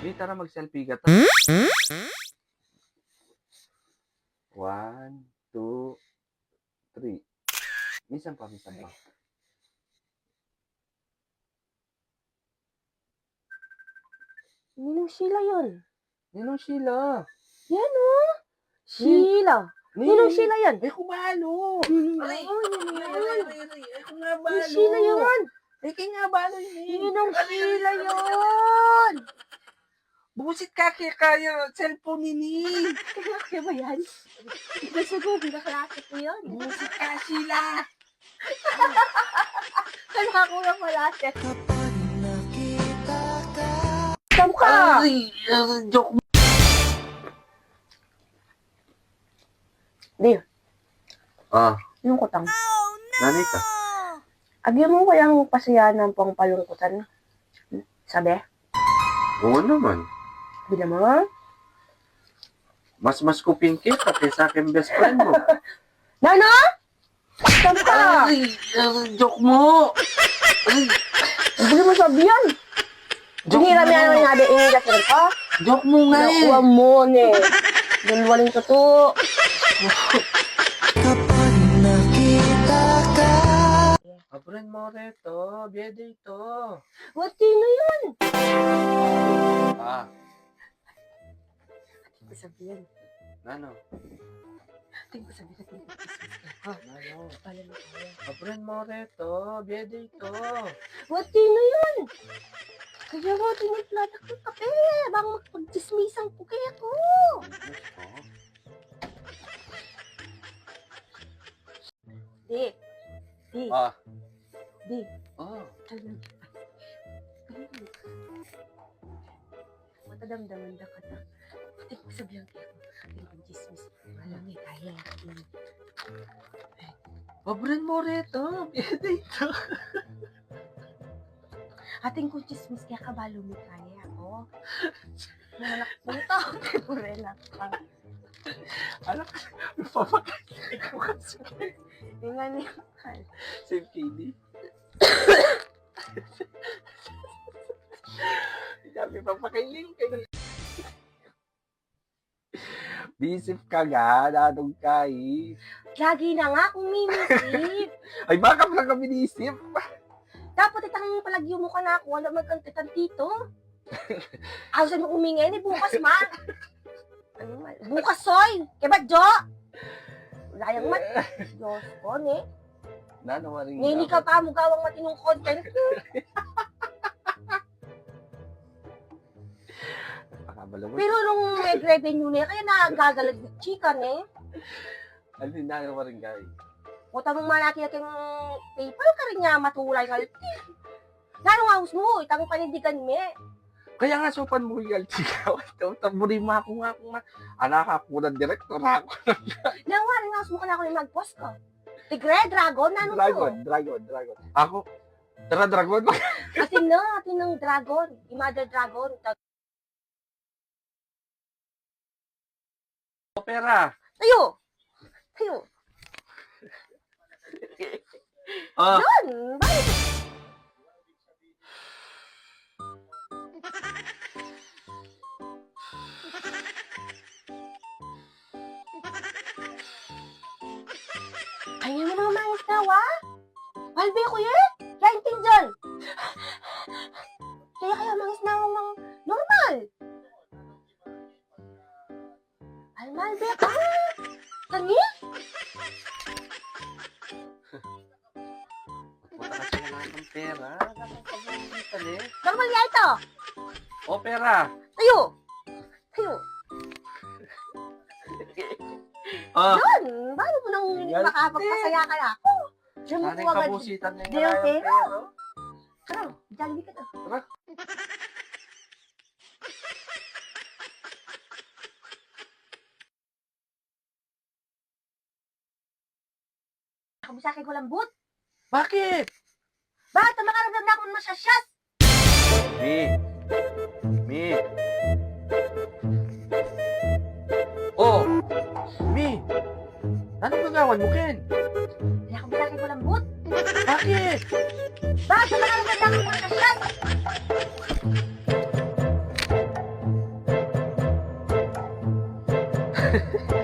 Mi, tara mag-selfie ka. 1, 2, 3. Minsan pa. Ninong Sheila yun. Ninong Sheila. Yan o. Sheila. Ninong Sheila yan. Ay, kumalo. Ay, Ay, kumabalo. Ninong Sheila yun. Ay, kaya nga balo yun. Ninong Sheila yun. Busit ka kayo. Cellphone ni. Kaya ba yan? Gusto ko, binaklase ko yun. Busit ka, Sheila. Kaya ako na malase. Saan ka? Ay, joke mo. Di, Ah, yung kutang. nani ka? Agyan mo kayang pasiyanan pang palungkutan. Sabi? Oo naman. Bila mo? Mas kuping kita kaysa akin best friend mo. Nana? Saan ka? Ay, joke mo. Ay, Hindi mo sabi yan. Hinira mo yan namin ingat ka ka. joke mo nga eh. Nakuha mo ne. Dalawaling totoo. Kapag nakita ka. Abren mo reto, biyede ito. What na yun? Ah, Tingin ko sabihin. nano? Tingin ko sabihin. Nano? Pala mo kaya. Abren mo reto, biyede ito. What na yun? Kaya mo tiniplada ko kape. Bang magpagchismisang ko kaya ko. Di. Di. Ah, Di. oh. Matadamdaman da ka na. Tingin ko sabihin kaya ko. Tingin ko chismis. Alam niya kaya. Abren mo reto, biyede ito. Ating ko chismis kaya kabalo mo kaya ako. Malak puto. Purela ka. Alam ka, papakain ko kasi. Yung nga niya. Save KD. Sabi, papakainin kayo. Bisip ka ga, dadong kai. Lagi na nga kung minisip. Ay, baka pala kami nisip. Dapat itang palagyo mo ka na ako. Wala magkantitan dito. Asa mo umingay ni bukas man. Ano man? Bukas soy. Kaya ba, Jo? Wala yung mat. Diyos ko, ne? Nanawaring Nini ka pa mo gawang matinong content. Pakabalawin. Pero nung may revenue na, kaya nagagalag ng chika, ne? Ano din nanawaring guy? Kota mong malaki natin PayPal ka rin niya matulay ka. Lalo nga hus mo, itang panindigan me. Kaya nga sopan mo yung altsigaw. Taburi mo ako nga. Anak ako ng direktor ako. Nawa rin nga hus mo ka na ako yung mag-post ko. Tigre, dragon, ano to? Dragon. Ako, tara dragon. Atin ng dragon. Yung mother dragon. Opera. Tayo! Ah, Yun! Bakit? Kaya mo naman mangis na, wa? Malbe ko yun! Kaya intindihan! Kaya mangis na ng normal! Ay, malbe ka! Kani? punta kasi wala ng pera. Dapat pag-uwitan eh. Normal niya ito! Opera. Tayo! Ah, Yun! Bakit mo nang makapagpasaya ka na ako? Diyan mo nanay ko agad. kabusitan na Di yung yung pera. pero. Ano? Jollibee ka to. Tara. Kabisaki ko lang boot. Bakit? Bakit ang makaramdam na ako ng masyasyas? Mi. Oh. Mi. Anong gagawin mo, Ken? Kaya kabisaki ko lang boot. Bakit? Bakit ang makaramdam na ako ng masyasyas? Bye.